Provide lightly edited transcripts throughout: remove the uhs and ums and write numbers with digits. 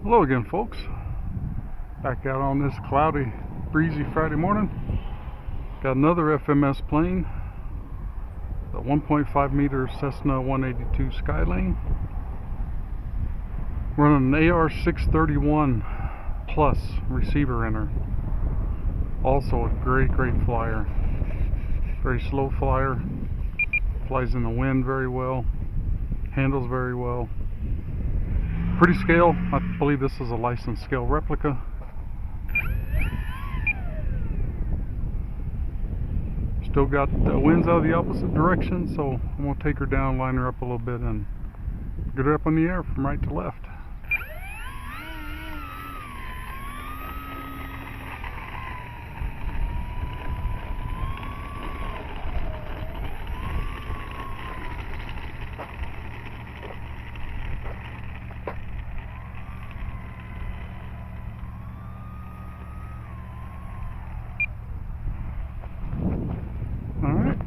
Hello again, folks. Back out on this cloudy, breezy Friday morning. Got another FMS plane, the 1.5 meter Cessna 182 Skylane. Running an AR-631 plus receiver in her. Also a great flyer. Very slow flyer. Flies in the wind very well. Handles very well. Pretty scale. I believe this is a licensed scale replica. Still got winds out of the opposite direction, so I'm going to take her down, line her up a little bit, and get her up in the air from right to left. Alright,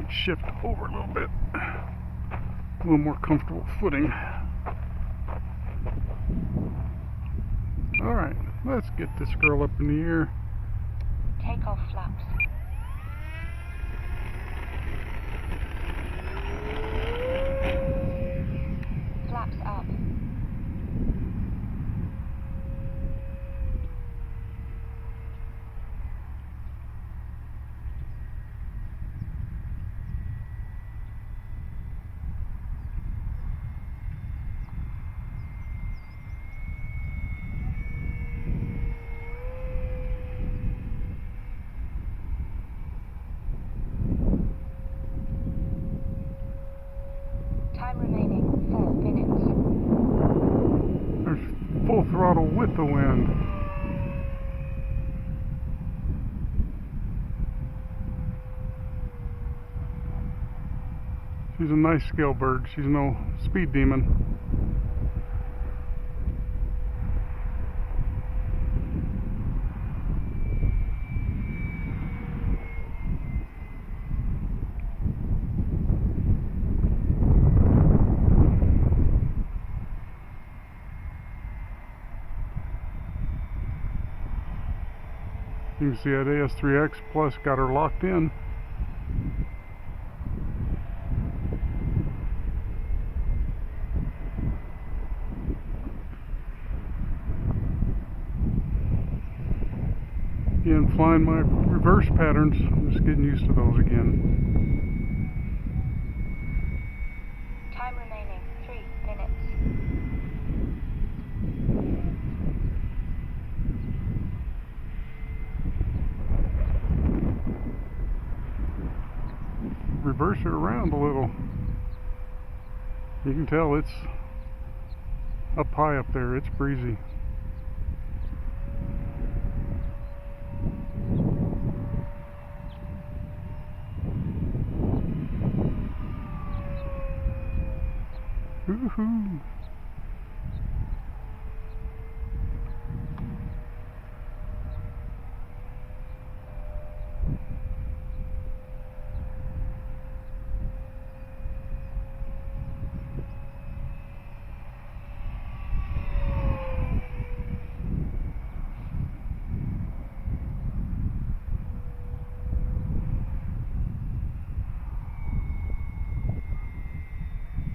shift over a little bit, a little more comfortable footing. Alright, let's get this girl up in the air. Takeoff flaps. Flaps up. Time remaining 4 minutes. There's full throttle with the wind. She's a nice scale bird. She's no speed demon. You can see that AS3X Plus got her locked in. Again, flying my reverse patterns. I'm just getting used to those again. Time remaining 3 minutes. Reverse her around a little. You can tell it's up high up there. It's breezy. Woohoo!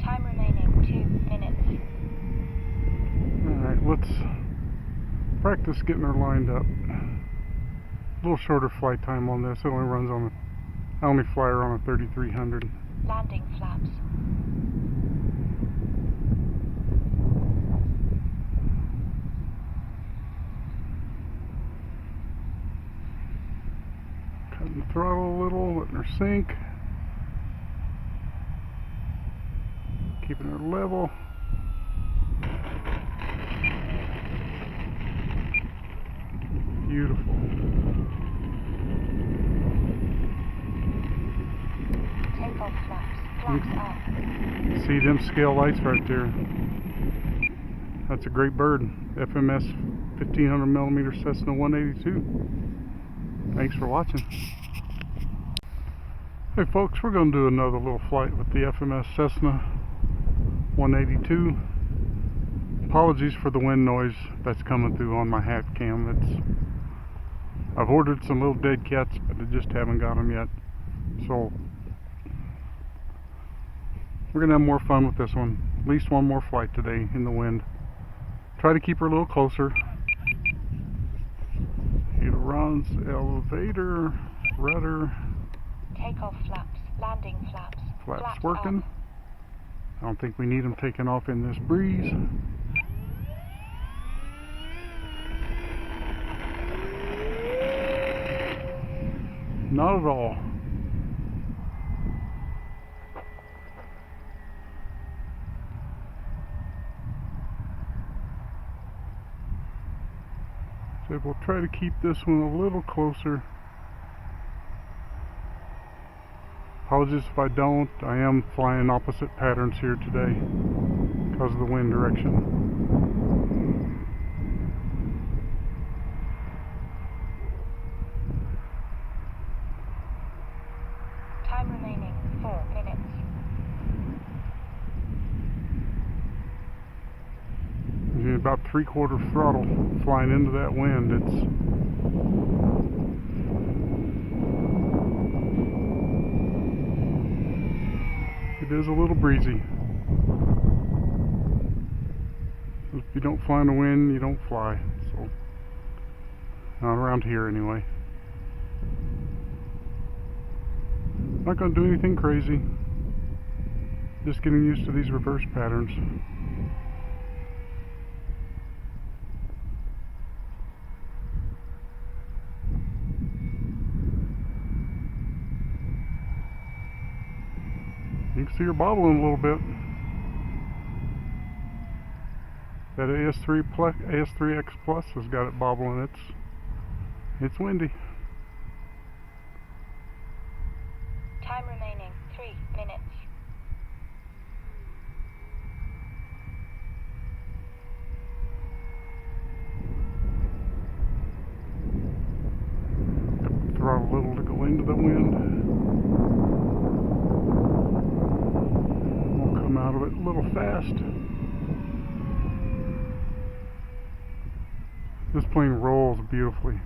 Time remaining 2 minutes. Alright, let's practice getting her lined up. A little shorter flight time on this. It only runs on I only fly her on a 3300. Landing flaps. Cutting the throttle a little, letting her sink. Keeping her level. Beautiful. Takeoff flaps. Flaps up. See them scale lights right there. That's a great bird. FMS 1500mm Cessna 182. Thanks for watching. Hey folks, we're going to do another little flight with the FMS Cessna 182. Apologies for the wind noise that's coming through on my hat cam. I've ordered some little dead cats, but I just haven't got them yet. So we're gonna have more fun with this one. At least one more flight today in the wind. Try to keep her a little closer. Ailerons, elevator, rudder. Takeoff flaps, landing flaps. Flaps working. I don't think we need them taken off in this breeze. Not at all. So we'll try to keep this one a little closer. Apologies if I don't. I am flying opposite patterns here today because of the wind direction. Time remaining 4 minutes. Using about 3/4 throttle flying into that wind. It is a little breezy. If you don't fly in the wind, you don't fly. So, not around here anyway. Not going to do anything crazy. Just getting used to these reverse patterns. You can see her bobbling a little bit. That AS3X Plus has got it bobbling. It's windy. Time remaining 3 minutes. Throttle a little to go into the wind. We'll come out of it a little fast. This plane rolls beautifully.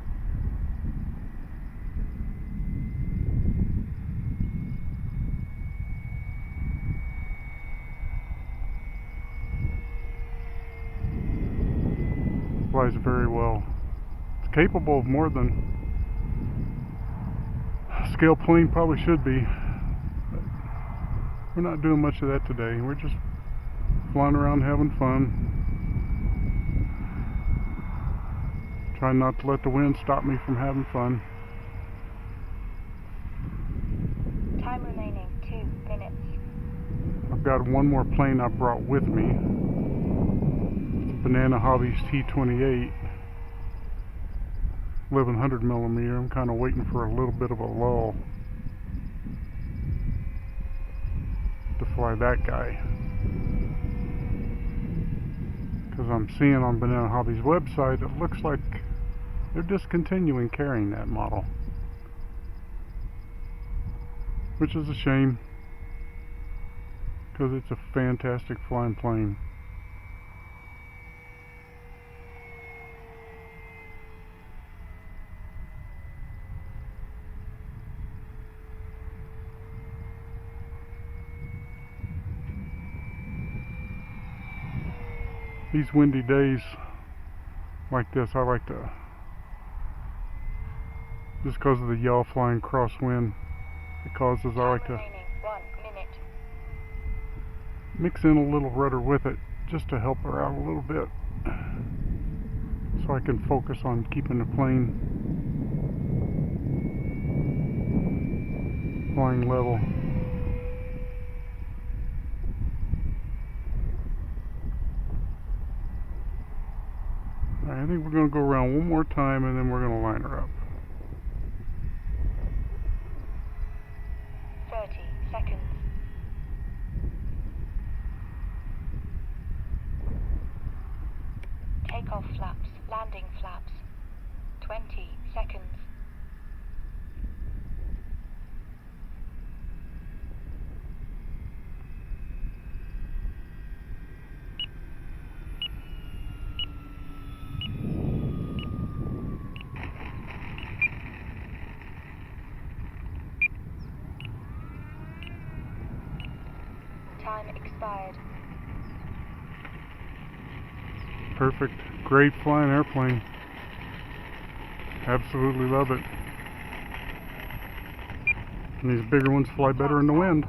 Flies very well. It's capable of more than a scale plane probably should be. But we're not doing much of that today. We're just flying around having fun. Trying not to let the wind stop me from having fun. Time remaining 2 minutes. I've got one more plane I brought with me. It's a Banana Hobbies T-28, 1100mm. I'm kind of waiting for a little bit of a lull to fly that guy. Because I'm seeing on Banana Hobbies website, it looks like they're discontinuing carrying that model, which is a shame because it's a fantastic flying plane. These windy days like this, I like to, just because of the yaw flying crosswind it causes, I like to Remaining 1 minute. mix in a little rudder with it just to help her out a little bit so I can focus on keeping the plane flying level. Alright, I think we're going to go around one more time and then we're going to line her up. 30 seconds. Takeoff flaps, landing flaps. 20 seconds. expired. Perfect. Great flying airplane. Absolutely love it. And these bigger ones fly better in the wind.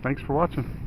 Thanks for watching.